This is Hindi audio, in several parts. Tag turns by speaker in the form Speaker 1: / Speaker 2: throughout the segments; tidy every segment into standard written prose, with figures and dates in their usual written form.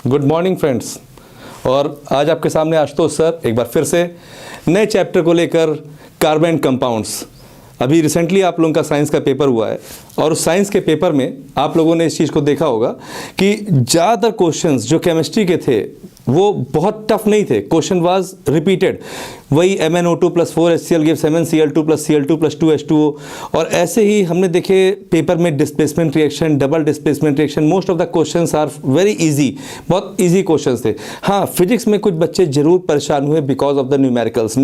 Speaker 1: Good morning friends. और आज आपके सामने आशुतोष सर एक बार फिर से नए चैप्टर को लेकर कार्बन कंपाउंड्स। अभी रिसेंटली आप लोगों का साइंस का पेपर हुआ है और उस साइंस के पेपर में आप लोगों ने इस चीज़ को देखा होगा कि ज़्यादातर क्वेश्चंस जो केमिस्ट्री के थे वो बहुत टफ नहीं थे। क्वेश्चन वाज रिपीटेड, वही MnO2 + 4HCl gives MnCl2 + Cl2 + 2H2O। और ऐसे ही हमने देखे पेपर में displacement reaction, double displacement reaction. Most of the questions are very easy, बहुत इजी क्वेश्चंस थे। हाँ, फिजिक्स में कुछ बच्चे जरूर परेशान हुए बिकॉज ऑफ द न्यूमेरिकल्स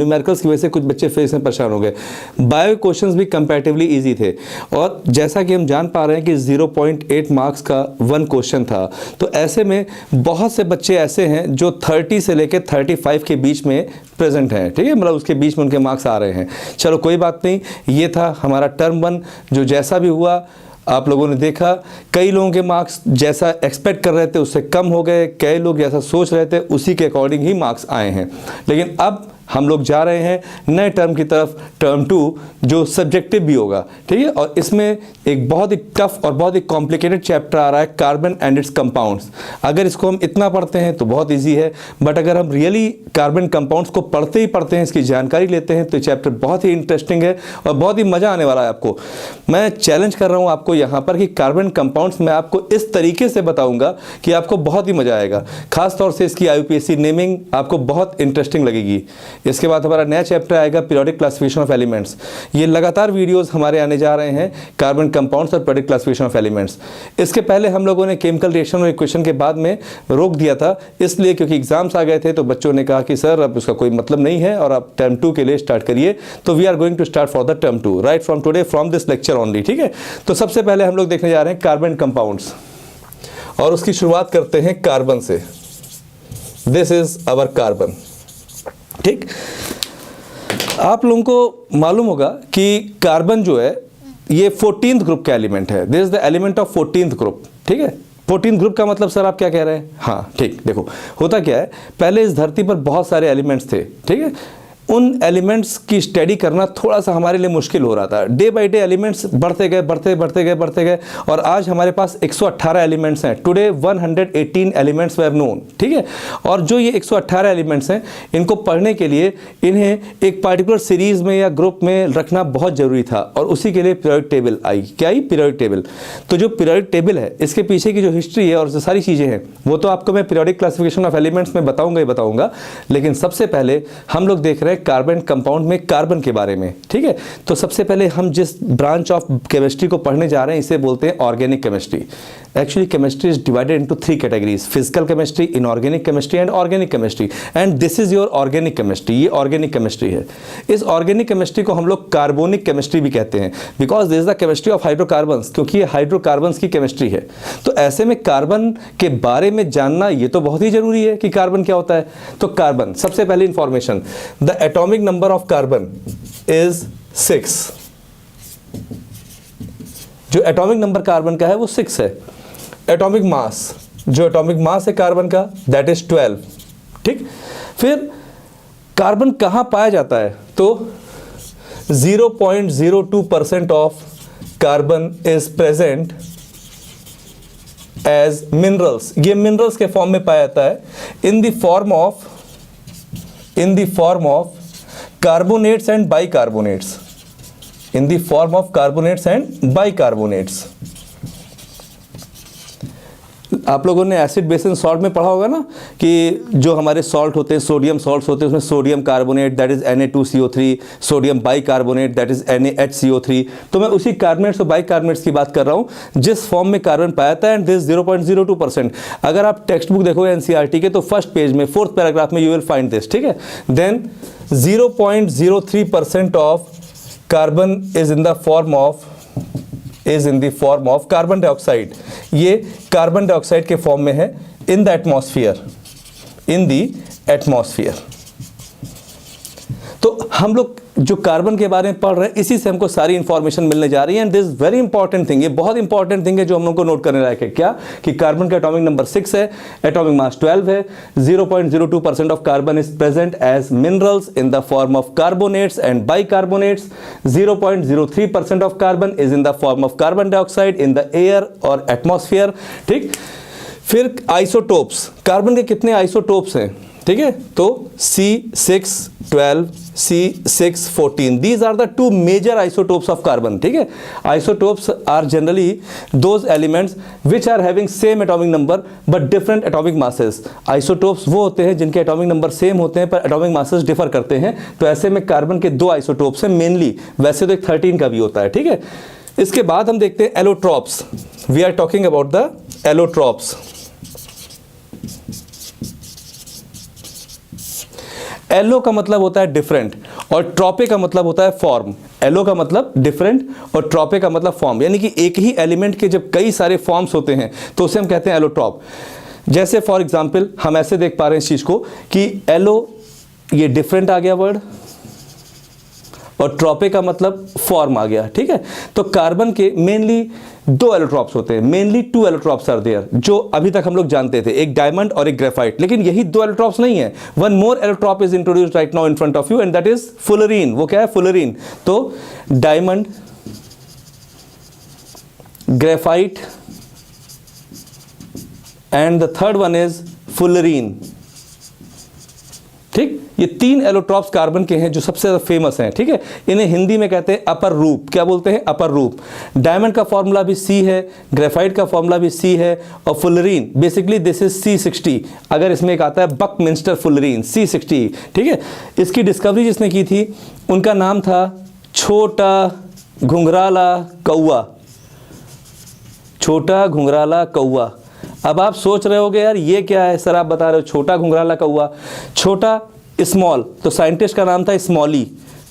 Speaker 1: की वजह से कुछ बच्चे फिजिक्स में परेशान हो गए। बायो क्वेश्चंस भी कंपैरेटिवली इजी थे। और जैसा कि हम जान पा रहे हैं कि 0.8 मार्क्स का 1 क्वेश्चन था, तो ऐसे में बहुत से बच्चे ऐसे हैं जो 30 से लेकर 35 के बीच में प्रेजेंट हैं। ठीक है, मतलब उसके बीच में उनके मार्क्स आ रहे हैं। चलो कोई बात नहीं, ये था हमारा टर्म 1। जो जैसा भी हुआ आप लोगों ने देखा, कई लोगों के मार्क्स जैसा एक्सपेक्ट कर रहे थे उससे कम हो गए, कई लोग जैसा सोच रहे थे उसी के अकॉर्डिंग ही मार्क्स आए हैं। लेकिन अब हम लोग जा रहे हैं नए टर्म की तरफ, टर्म 2, जो सब्जेक्टिव भी होगा। ठीक है, और इसमें एक बहुत ही टफ और बहुत ही कॉम्प्लिकेटेड चैप्टर आ रहा है, कार्बन एंड इट्स कंपाउंड्स। अगर इसको हम इतना पढ़ते हैं तो बहुत इजी है, बट अगर हम रियली कार्बन कंपाउंड्स को पढ़ते ही पढ़ते हैं, इसकी जानकारी लेते हैं, तो चैप्टर बहुत ही इंटरेस्टिंग है और बहुत ही मज़ा आने वाला है आपको। मैं चैलेंज कर रहा हूँ आपको यहाँ पर कि कार्बन कंपाउंड्स मैं आपको इस तरीके से बताऊँगा कि आपको बहुत ही मज़ा आएगा। खासतौर से इसकी IUPAC नेमिंग आपको बहुत इंटरेस्टिंग लगेगी। इसके बाद हमारा नया चैप्टर आएगा पीरियोडिक क्लासिफिकेशन ऑफ एलिमेंट्स। ये लगातार वीडियोस हमारे आने जा रहे हैं, कार्बन कंपाउंड्स और पीरियोडिक क्लासिफिकेशन ऑफ एलिमेंट्स। इसके पहले हम लोगों ने केमिकल रिएक्शन और इक्वेशन के बाद में रोक दिया था, इसलिए क्योंकि एग्जाम्स आ गए थे तो बच्चों ने कहा कि सर अब उसका कोई मतलब नहीं है और आप टर्म 2 के लिए स्टार्ट करिए। तो we are going to start for the term 2 right from today, from this lecture only. ठीक है, तो सबसे पहले हम लोग देखने जा रहे हैं कार्बन कंपाउंड्स और उसकी शुरुआत करते हैं कार्बन से। This is our carbon. ठीक, आप लोगों को मालूम होगा कि कार्बन जो है ये 14th ग्रुप का एलिमेंट है। This is the element of 14th group. ठीक है, 14th ग्रुप का मतलब सर आप क्या कह रहे हैं? हाँ ठीक, देखो होता क्या है, पहले इस धरती पर बहुत सारे एलिमेंट्स थे। ठीक है, उन एलिमेंट्स की स्टडी करना थोड़ा सा हमारे लिए मुश्किल हो रहा था। डे बाय डे एलिमेंट्स बढ़ते गए और आज हमारे पास 118 एलिमेंट्स हैं। Today 118 elements were known. ठीक है, और जो ये 118 एलिमेंट्स हैं, इनको पढ़ने के लिए इन्हें एक पार्टिकुलर सीरीज में या ग्रुप में रखना बहुत ज़रूरी था और उसी के लिए पीरियोडिक टेबल आई। क्या आई? Periodic table. तो जो पीरियोडिक टेबल है, इसके पीछे की जो हिस्ट्री है और जो सारी चीज़ें हैं, वो तो आपको मैं पीरियोडिक क्लासिफिकेशन ऑफ एलिमेंट्स में बताऊंगा ही बताऊंगा। लेकिन सबसे पहले हम लोग देख रहे हैं कार्बन कंपाउंड में कार्बन के बारे में। ठीक है, तो सबसे पहले हम जिस ब्रांच ऑफ केमिस्ट्री को पढ़ने जा रहे हैं इसे बोलते हैं organic chemistry. Actually chemistry is divided into 3 categories, physical chemistry, inorganic chemistry and organic chemistry. And this is your organic chemistry. ये ऑर्गेनिक केमिस्ट्री है। इस ऑर्गेनिक केमिस्ट्री को हम लोग कार्बोनिक केमिस्ट्री भी कहते हैं, because this is the chemistry of hydrocarbons, क्योंकि ये हाइड्रोकार्बन्स की केमिस्ट्री है। तो ऐसे में कार्बन के बारे में जानना ये तो बहुत ही जरूरी है कि कार्बन क्या होता है। तो कार्बन, सबसे पहले information, the atomic number of carbon is 6। जो एटॉमिक नंबर कार्बन का है वो 6 है। एटॉमिक मास, जो एटॉमिक मास है कार्बन का, दैट इज 12। ठीक, फिर कार्बन कहां पाया जाता है? तो 0.02% of carbon is present as minerals. ये मिनरल्स के फॉर्म में पाया जाता है in the form of carbonates and bicarbonates. in the form of carbonates and bicarbonates। आप लोगों ने एसिड बेस एंड सॉल्ट में पढ़ा होगा ना कि जो हमारे सॉल्ट होते हैं, सोडियम सॉल्ट्स होते हैं, उसमें sodium carbonate that is Na2CO3, sodium bicarbonate that is NaHCO3। तो मैं उसी कार्बोनेट्स और बाइकार्बोनेट्स की बात कर रहा हूँ जिस फॉर्म में कार्बन पाया था। And this 0.02%। अगर आप टेक्स्ट बुक देखोगे NCERT के तो फर्स्ट पेज में 4th पैराग्राफ में यू विल फाइंड दिस। ठीक है, then 0.03% of carbon is in the form of carbon dioxide. ये कार्बन डाइऑक्साइड के फॉर्म में है इन द एटमॉस्फेयर। तो हम लोग जो कार्बन के बारे में पढ़ रहे हैं, इसी से हमको सारी इंफॉर्मेशन मिलने जा रही है। And this very important thing, ये बहुत इंपॉर्टेंट थिंग है जो हम लोग को नोट करने लायक है। क्या? कि कार्बन का एटॉमिक नंबर 6 है, एटॉमिक मास 12 है, 0.02% of carbon is present as minerals in the form of carbonates and bicarbonates, 0.03% of carbon is in the form of carbon dioxide in the air और एटमॉस्फेयर। ठीक, फिर आइसोटोप्स, कार्बन के कितने आइसोटोप्स हैं, ठीक है, तो C612, C614, these are the two major isotopes of carbon, ठीक है। Isotopes are generally those elements which are having same atomic number but different atomic masses. Isotopes वो होते हैं जिनके एटॉमिक नंबर सेम होते हैं पर एटॉमिक मासेस डिफर करते हैं, तो ऐसे में कार्बन के 2 आइसोटोप्स हैं मेनली, वैसे तो एक 13 का भी होता है, ठीक है। इसके बाद हम देखते हैं allotropes. We are talking about the allotropes. Allo का मतलब होता है डिफरेंट और ट्रॉपे का मतलब होता है फॉर्म। एलो का मतलब डिफरेंट और ट्रॉपे का मतलब फॉर्म, यानी कि एक ही एलिमेंट के जब कई सारे फॉर्म्स होते हैं तो उसे हम कहते हैं एलोट्रॉप। जैसे फॉर एग्जांपल हम ऐसे देख पा रहे हैं इस चीज को कि एलो, ये डिफरेंट आ गया वर्ड, और ट्रॉपे का मतलब फॉर्म आ गया, ठीक है। तो कार्बन के मेनली 2 एलोट्रॉप्स होते हैं, मेनली 2 एलोट्रॉप्स आर देयर, जो अभी तक हम लोग जानते थे, एक डायमंड और एक ग्रेफाइट। लेकिन यही 2 एलोट्रॉप्स नहीं है, one more allotrope is introduced right now in front of you and that is fullerene. वो क्या है? फुलरीन। तो diamond, graphite and the third one is fullerene, ठीक। ये 3 एलोट्रॉप्स कार्बन के हैं जो सबसे ज्यादा फेमस हैं, ठीक है। इन्हें हिंदी में कहते हैं अपर रूप। क्या बोलते हैं? अपर रूप। डायमंड का फॉर्मूला भी C है, ग्रेफाइट का फॉर्मूला भी C है, और fullerene basically this is C60। अगर इसमें एक आता है बकमिंस्टर फुलरीन, C60, ठीक है। इसकी डिस्कवरी जिसने की थी उनका नाम था छोटा घुंघराला कौआ। छोटा घुंघराला कौआ। अब आप सोच रहे होगे यार ये क्या है सर, आप बता रहे हो छोटा घुंघराला कौआ। छोटा स्मॉल, तो साइंटिस्ट का नाम था स्मॉली,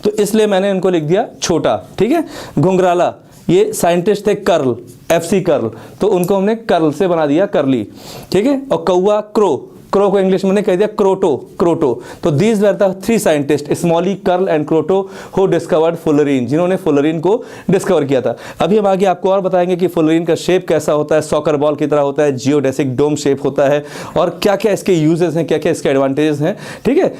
Speaker 1: तो इसलिए मैंने इनको लिख दिया छोटा, ठीक है। घुंघराला, ये साइंटिस्ट थे कर्ल, FC कर्ल, तो उनको हमने कर्ल से बना दिया कर्ली, ठीक है। और कौआ क्रो, क्रो को इंग्लिश में कह दिया क्रोटो, क्रोटो। तो these were the 3 scientist, Smalley, Curl and Kroto, who discovered fullerene, जिन्होंने फुलरीन को डिस्कवर किया था। अभी हम आगे आपको और बताएंगे कि फुलरीन का शेप कैसा होता है, सॉकर बॉल की तरह होता है, जियोडेसिक डोम शेप होता है, और क्या क्या इसके यूजेस हैं, क्या क्या इसके एडवांटेजेस हैं, ठीक है।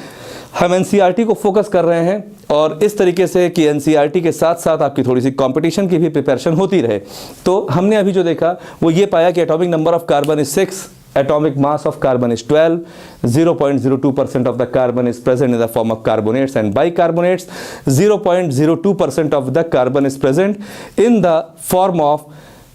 Speaker 1: हम NCERT को फोकस कर रहे हैं और इस तरीके से कि NCERT के साथ साथ आपकी थोड़ी सी कंपटीशन की भी प्रिपरेशन होती रहे। तो हमने अभी जो देखा वो ये पाया कि atomic number of carbon is 6, atomic mass of carbon is 12, 0.02% of the carbon is present in the form of carbonates and bicarbonates, 0.02% of the carbon is present in the form of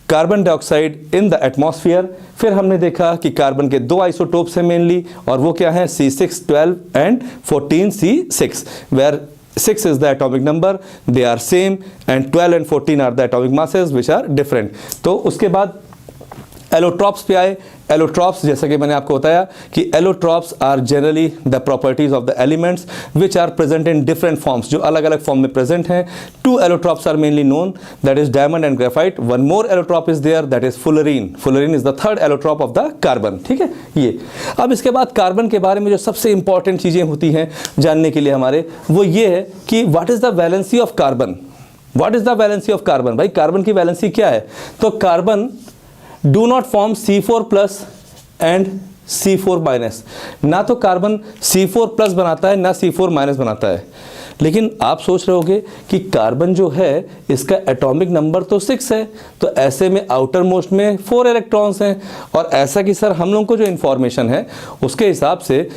Speaker 1: carbon dioxide in the atmosphere. फिर हमने देखा कि कार्बन के 2 आइसोटोप्स हैं मेनली, और वो क्या हैं? C612 and 14C6, where 6 is the atomic number, they are same, and 12 and 14 are the atomic masses which are different। तो उसके बाद एलोट्रॉप्स पे आए। एलोट्रॉप्स, जैसा कि मैंने आपको बताया कि allotropes are generally the properties of the elements which are present in different forms, जो अलग अलग फॉर्म में प्रेजेंट हैं। 2 allotropes are mainly known, that is diamond and graphite. One more allotrope is there, that is fullerene. Fullerene is the 3rd allotrope of the carbon, ठीक है। ये अब इसके बाद कार्बन के बारे में जो सबसे इंपॉर्टेंट चीज़ें होती हैं जानने के लिए हमारे, वो ये है कि what is the valency of carbon. What is the valency of carbon? भाई कार्बन की वैलेंसी क्या है? तो carbon do not form C4+ and C4-। ना तो कार्बन C4+ बनाता है ना C4- बनाता है। लेकिन आप सोच रहे होगे कि कार्बन जो है इसका एटॉमिक नंबर तो 6 है, तो ऐसे में आउटर मोस्ट में 4 इलेक्ट्रॉन्स हैं, और ऐसा कि सर हम लोगों को जो इन्फॉर्मेशन है उसके हिसाब से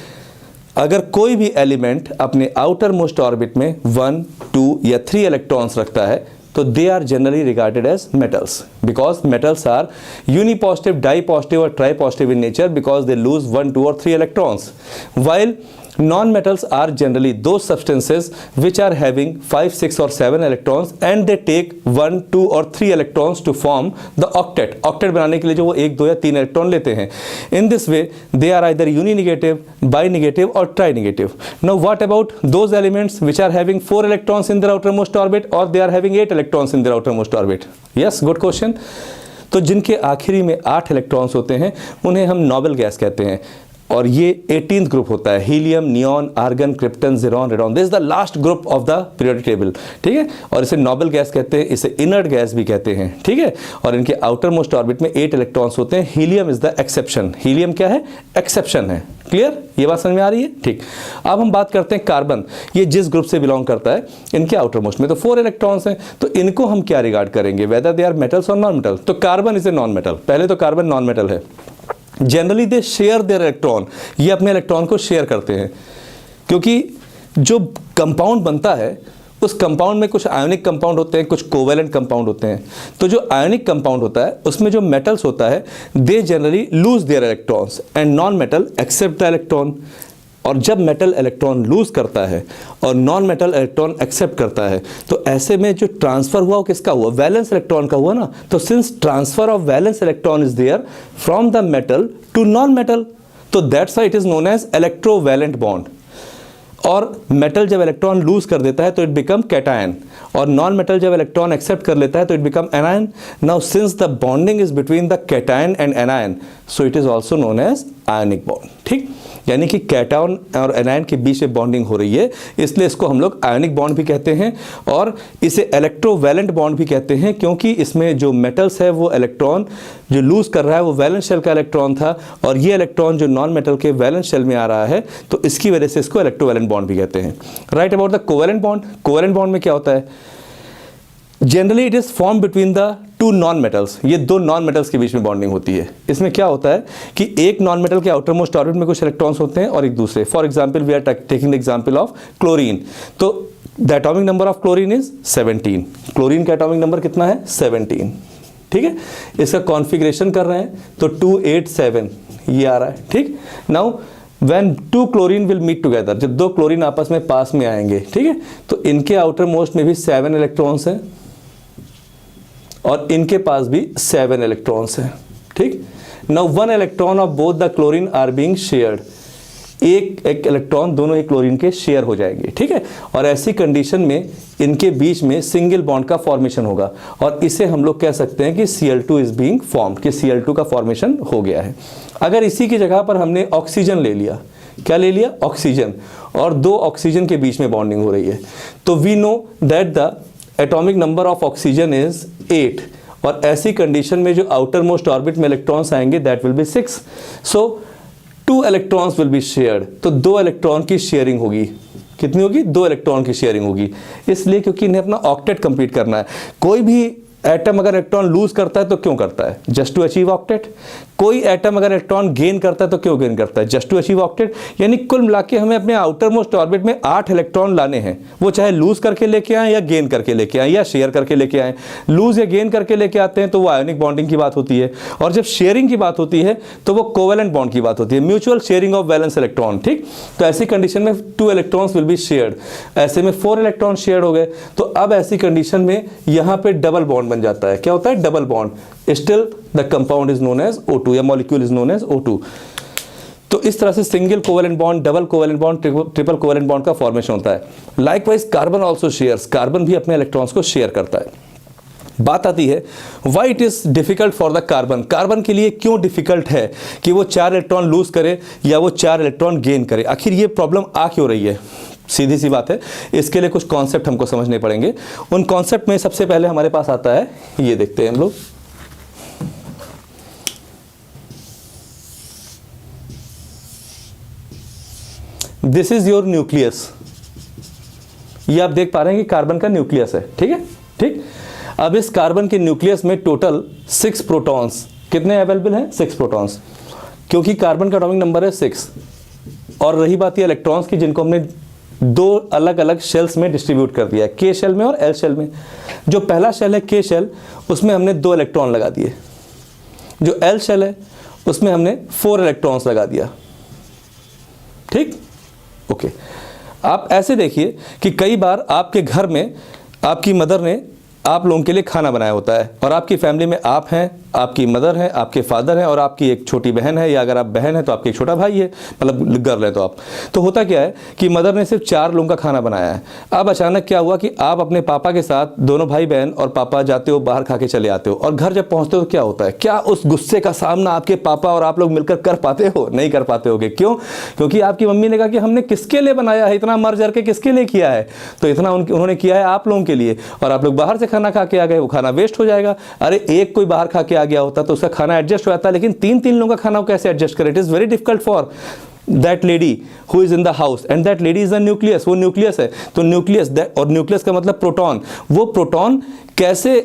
Speaker 1: अगर कोई भी एलिमेंट अपने आउटर मोस्ट ऑर्बिट में 1, 2 या 3 इलेक्ट्रॉन्स रखता है तो they are generally regarded as metals, because metals are unipositive, dipositive और tripositive in nature, because they lose 1, 2 और 3 electrons, while non-metals are generally those substances which are having 5, 6 or 7 electrons and they take 1, 2 or 3 electrons to form the octet। octet बनाने के लिए जो वो 1, 2 या 3 इलेक्ट्रॉन लेते हैं। In this way they are either uninegative, binegative or trinegative। Now what about those elements which are having 4 electrons in their outermost orbit or they are having 8 electrons in their outermost orbit? Yes, good question। तो जिनके आखिरी में 8 इलेक्ट्रॉन्स होते हैं उन्हें हम नोबल गैस कहते हैं, और ये 18th ग्रुप होता है। हीलियम, नियॉन, आर्गन, क्रिप्टन, ज़ीरॉन, radon, this is the last group of the periodic table, ठीक है। और इसे नोबल गैस कहते हैं, इसे इनर्ट गैस भी कहते हैं, ठीक है। और इनके आउटर मोस्ट ऑर्बिट में 8 इलेक्ट्रॉन्स होते हैं। Helium is the exception. Helium क्या है? एक्सेप्शन है। क्लियर? ये बात समझ में आ रही है? ठीक। अब हम बात करते हैं कार्बन। ये जिस ग्रुप से बिलोंग करता है, इनके आउटर मोस्ट में तो 4 इलेक्ट्रॉन्स हैं, तो इनको हम क्या रिगार्ड करेंगे, वेदर दे आर मेटल्स और नॉन मेटल? तो carbon is a non metal. पहले तो कार्बन नॉन मेटल है। Generally they share their electron, ये अपने इलेक्ट्रॉन को शेयर करते हैं, क्योंकि जो कंपाउंड बनता है उस कंपाउंड में कुछ आयोनिक कंपाउंड होते हैं, कुछ कोवेलेंट कंपाउंड होते हैं। तो जो आयोनिक कंपाउंड होता है उसमें जो मेटल्स होता है they generally lose their electrons and non metal accept the electron. और जब मेटल इलेक्ट्रॉन लूज करता है और नॉन मेटल इलेक्ट्रॉन एक्सेप्ट करता है, तो ऐसे में जो ट्रांसफर हुआ वो किसका हुआ? वैलेंस इलेक्ट्रॉन का हुआ ना। तो since transfer of valence electron is there from the metal to non metal, तो that's why it is known as electrovalent bond. और मेटल जब इलेक्ट्रॉन लूज कर देता है तो इट बिकम कैटायन, और नॉन मेटल जब इलेक्ट्रॉन एक्सेप्ट कर लेता है तो it become anion. Now since the bonding is between the cation and anion, so it is also known as ionic bond. ठीक, यानी कि कैटायन और एनायन के बीच में बॉन्डिंग हो रही है, इसलिए इसको हम लोग आयनिक बॉन्ड भी कहते हैं, और इसे इलेक्ट्रोवैलेंट बॉन्ड भी कहते हैं, क्योंकि इसमें जो मेटल्स है वो इलेक्ट्रॉन जो लूज कर रहा है वो वैलेंस शेल का इलेक्ट्रॉन था, और ये इलेक्ट्रॉन जो नॉन मेटल के वैलेंस शेल में आ रहा है, तो इसकी वजह से इसको इलेक्ट्रोवैलेंट बॉन्ड भी कहते हैं। Right about the covalent bond. Covalent bond में क्या होता है? Generally it is form between the two non metals. ये दो नॉन मेटल्स के बीच में बॉन्डिंग होती है। इसमें क्या होता है कि एक नॉन मेटल के आउटर मोस्ट ऑर्बिट में कुछ इलेक्ट्रॉन्स होते हैं और एक दूसरे, for example we are taking the example of chlorine, तो the atomic number of chlorine is 17। Chlorine का एटॉमिक नंबर कितना है? 17। ठीक है, इसका कॉन्फ़िगरेशन कर रहे हैं तो 287 ये आ रहा है। ठीक, now when two chlorine will meet together, जब दो क्लोरीन आपस में पास में आएंगे, ठीक है, तो इनके आउटर मोस्ट में भी 7 इलेक्ट्रॉन्स हैं और इनके पास भी 7 इलेक्ट्रॉन्स हैं। ठीक, now 1 electron of both the chlorine are being shared, एक इलेक्ट्रॉन दोनों ही क्लोरीन के शेयर हो जाएंगे। ठीक है, और ऐसी कंडीशन में इनके बीच में सिंगल बॉन्ड का फॉर्मेशन होगा, और इसे हम लोग कह सकते हैं कि Cl2 इज बीइंग फॉर्म्ड, कि Cl2 का फॉर्मेशन हो गया है। अगर इसी की जगह पर हमने ऑक्सीजन ले लिया, क्या ले लिया? ऑक्सीजन, और दो ऑक्सीजन के बीच में बॉन्डिंग हो रही है, तो we know that the atomic number of oxygen is 8, और ऐसी कंडीशन में जो आउटर मोस्ट ऑर्बिट में इलेक्ट्रॉन्स आएंगे that will be 6। So 2 electrons will be shared, तो 2 इलेक्ट्रॉन की शेयरिंग होगी। कितनी होगी? 2 इलेक्ट्रॉन की शेयरिंग होगी, इसलिए क्योंकि इन्हें अपना ऑक्टेट कंप्लीट करना है। कोई भी एटम अगर इलेक्ट्रॉन लूज करता है तो क्यों करता है? Just to achieve octet. कोई एटम अगर इलेक्ट्रॉन गेन करता है तो क्यों गेन करता है? Just to achieve octet. यानी कुल मिला के हमें अपने आउटर मोस्ट ऑर्बिट में 8 इलेक्ट्रॉन लाने हैं, वो चाहे लूज करके लेके आए या गेन करके लेके आए या शेयर करके लेके आए। लूज या गेन करके लेके आते हैं तो वो आयोनिक बॉन्डिंग की बात होती है, और जब शेयरिंग की बात होती है तो वो कोवैलेंट बॉन्ड की बात होती है, mutual sharing of valence electron. ठीक, तो ऐसी कंडीशन में 2 इलेक्ट्रॉन्स विल बी शेयर्ड, ऐसे में 4 इलेक्ट्रॉन शेयर हो गए। तो अब ऐसी कंडीशन में यहाँ पे डबल बॉन्ड बन जाता है। क्या होता है? Double bond. Still the compound is known as O2 या molecule is known as O2। तो इस तरह से single covalent bond, double covalent bond, triple covalent bond का फॉर्मेशन होता है। Likewise carbon also shares, carbon भी अपने इलेक्ट्रॉन्स को शेयर करता है। बात आती है why it is difficult for the carbon. Carbon के लिए क्यों डिफिकल्ट है कि वो 4 इलेक्ट्रॉन लूज करे या वो 4 इलेक्ट्रॉन गेन करे? आखिर ये प्रॉब्लम आ क्यों रही है? सीधी सी बात है, इसके लिए कुछ कॉन्सेप्ट हमको समझने पड़ेंगे। उन कॉन्सेप्ट में सबसे पहले हमारे पास आता है, ये देखते हैं हम लोग। This is your nucleus. ये आप देख पा रहे हैं कि कार्बन का न्यूक्लियस है। ठीक है, ठीक। अब इस कार्बन के न्यूक्लियस में टोटल 6 प्रोटॉन्स कितने अवेलेबल हैं? 6 प्रोटॉन्स, क्योंकि कार्बन का एटॉमिक नंबर है 6। और रही बात ये इलेक्ट्रॉन्स की, जिनको हमने 2 अलग अलग शेल्स में डिस्ट्रीब्यूट कर दिया है, के शेल में और एल शेल में। जो पहला शेल है के शेल, उसमें हमने 2 इलेक्ट्रॉन लगा दिए। जो एल शेल है उसमें हमने 4 इलेक्ट्रॉन्स लगा दिया। ठीक, ओके। आप ऐसे देखिए कि कई बार आपके घर में आपकी मदर ने आप लोगों के लिए खाना बनाया होता है, और आपकी फैमिली में आप हैं, आपकी मदर है, आपके फादर हैं, और आपकी एक छोटी बहन है, या अगर आप बहन है तो आपकी एक छोटा भाई है, मतलब गर्ल है तो आप। तो होता क्या है कि मदर ने सिर्फ 4 लोगों का खाना बनाया है। अब अचानक क्या हुआ कि आप अपने पापा के साथ, दोनों भाई बहन और पापा जाते हो, बाहर खा के चले आते हो, और घर जब पहुँचते हो तो क्या होता है? क्या उस गुस्से का सामना आपके पापा और आप लोग मिलकर कर पाते हो? नहीं कर पाते होगे। क्यों? क्योंकि आपकी मम्मी ने कहा कि हमने किसके लिए बनाया है, इतना मर जर के किसके लिए किया है? तो इतना उन्होंने किया है आप लोगों के लिए, और आप लोग बाहर से खाना खा के आ गए, वो खाना वेस्ट हो जाएगा। अरे एक कोई बाहर खा के आ गया होता तो उसका खाना एडजस्ट हो जाता, लेकिन 3 लोगों का खाना वो कैसे एडजस्ट करे? It is very difficult for that lady who is in the house, and that lady is the nucleus. वो न्यूक्लियस है। तो न्यूक्लियस, और न्यूक्लियस का मतलब प्रोटॉन। वो प्रोटॉन कैसे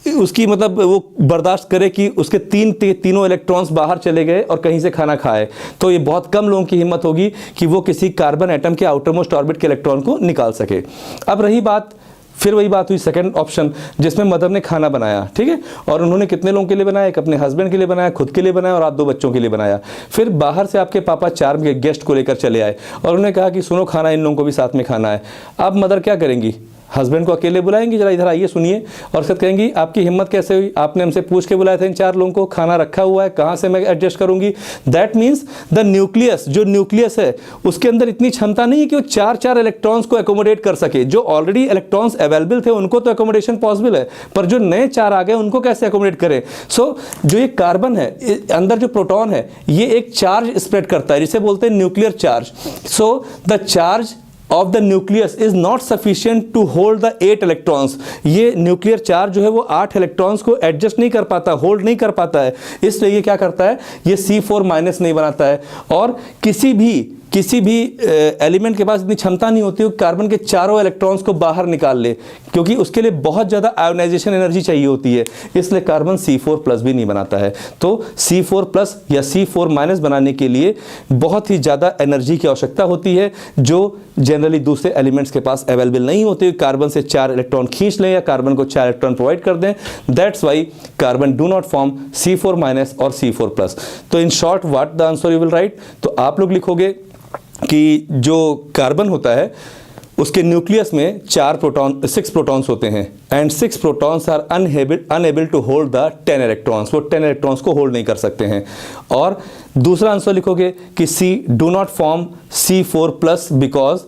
Speaker 1: उसकी मतलब वो बर्दाश्त करे कि उसके तीनों इलेक्ट्रॉन्स बाहर चले गए और कहीं से खाना खाए, तो ये बहुत कम लोगों की हिम्मत होगी कि वो किसी कार्बन एटम के आउटर मोस्ट ऑर्बिट के इलेक्ट्रॉन को निकाल सके। अब रही बात, फिर वही बात हुई सेकंड ऑप्शन, जिसमें मदर ने खाना बनाया, ठीक है, और उन्होंने कितने लोगों के लिए बनाया? एक अपने हस्बैंड के लिए बनाया, खुद के लिए बनाया और आप 2 बच्चों के लिए बनाया। फिर बाहर से आपके पापा 4 गेस्ट को लेकर चले आए और उन्होंने कहा कि सुनो, खाना इन लोगों को भी साथ में खाना है। अब मदर क्या करेंगी? हस्बैंड को अकेले बुलाएंगी, जरा इधर आइए सुनिए, और फिर कहेंगी आपकी हिम्मत कैसे हुई? आपने हमसे पूछ के बुलाए थे इन 4 लोगों को, खाना रखा हुआ है, कहाँ से मैं एडजस्ट करूंगी? दैट मीन्स द न्यूक्लियस, जो न्यूक्लियस है उसके अंदर इतनी क्षमता नहीं है कि वो 4 इलेक्ट्रॉन्स को एकोमोडेट कर सके। जो ऑलरेडी इलेक्ट्रॉन्स अवेलेबल थे उनको तो एकोमोडेशन पॉसिबल है, पर जो नए 4 आ गए उनको कैसे एकोमोडेट करें? सो जो ये कार्बन है, अंदर जो प्रोटॉन है, ये एक चार्ज स्प्रेड करता है जिसे बोलते हैं nuclear charge. So the charge of the nucleus is not sufficient to hold the 8 electrons. ये न्यूक्लियर चार्ज जो है वो 8 इलेक्ट्रॉन्स को एडजस्ट नहीं कर पाता, होल्ड नहीं कर पाता है, इसलिए ये क्या करता है? ये C4- नहीं बनाता है। और किसी भी एलिमेंट के पास इतनी क्षमता नहीं होती कि कार्बन के चारों इलेक्ट्रॉन्स को बाहर निकाल ले, क्योंकि उसके लिए बहुत ज़्यादा आयोनाइजेशन एनर्जी चाहिए होती है, इसलिए कार्बन C4+ भी नहीं बनाता है। तो C4+ या C4- बनाने के लिए बहुत ही ज़्यादा एनर्जी की आवश्यकता होती है, जो जनरली दूसरे एलिमेंट्स के पास अवेलेबल नहीं होती। कार्बन से 4 इलेक्ट्रॉन खींच लें या कार्बन को 4 इलेक्ट्रॉन प्रोवाइड कर दें। That's why carbon do not form C4- और C4+। तो in short what the answer you will write? तो आप लोग लिखोगे कि जो कार्बन होता है उसके न्यूक्लियस में 6 प्रोटॉन्स होते हैं, and 6 protons are unable to hold the 10 electrons. वो 10 इलेक्ट्रॉन्स को होल्ड नहीं कर सकते हैं। और दूसरा आंसर लिखोगे कि C do not form C4+ because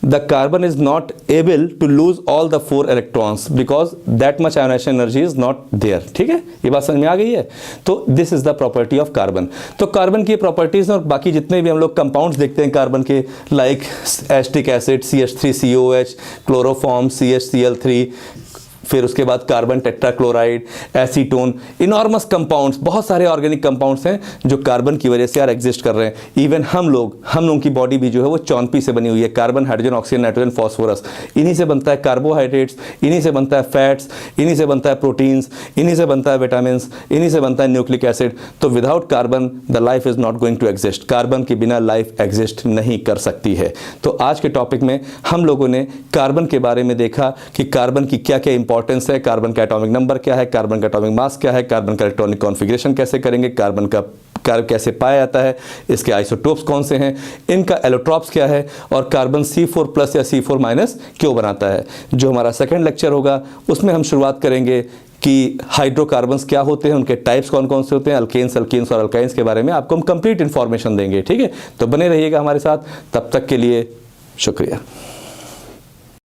Speaker 1: the carbon is not able to lose all the 4 electrons because that much ionisation energy is not there. ठीक है, ये बात समझ में आ गई है? तो this is the property of carbon. तो कार्बन की प्रॉपर्टीज और बाकी जितने भी हम लोग कंपाउंड्स देखते हैं कार्बन के, like acetic acid CH3COH, chloroform CHCl3, फिर उसके बाद carbon tetrachloride, acetone, enormous compounds, बहुत सारे ऑर्गेनिक कंपाउंड्स हैं जो कार्बन की वजह से यार एग्जिस्ट कर रहे हैं। इवन हम लोगों की बॉडी भी जो है वो 4P से बनी हुई है, carbon, hydrogen, oxygen, nitrogen, phosphorus. इन्हीं से बनता है कार्बोहाइड्रेट्स, इन्हीं से बनता है फैट्स, इन्हीं से बनता है प्रोटीन्स, इन्हीं से बनता है विटामिन, इन्हीं से बनता है न्यूक्लिक एसिड। तो without carbon the life is not going to exist. Carbon के बिना लाइफ एग्जिस्ट नहीं कर सकती है। तो आज के टॉपिक में हम लोगों ने कार्बन के बारे में देखा कि कार्बन की क्या क्या इंपॉर्टेंस है, कार्बन का एटॉमिक नंबर क्या है, कार्बन का एटॉमिक मास क्या है, कार्बन का इलेक्ट्रॉनिक कॉन्फ़िगरेशन कैसे करेंगे, कार्बन का कार्ब कैसे पाया जाता है, इसके आइसोटोप्स कौन से हैं, इनका एलोट्रॉप्स क्या है, और कार्बन C4+ या C4- क्यों बनाता है। जो हमारा सेकंड लेक्चर होगा उसमें हम शुरुआत करेंगे कि हाइड्रोकार्बन्स क्या होते हैं, उनके टाइप्स कौन कौन से होते हैं, अल्केन्स, अल्कीन्स और अल्काइंस के बारे में आपको हम कंप्लीट इन्फॉर्मेशन देंगे। ठीक है, तो बने रहिएगा हमारे साथ। तब तक के लिए शुक्रिया।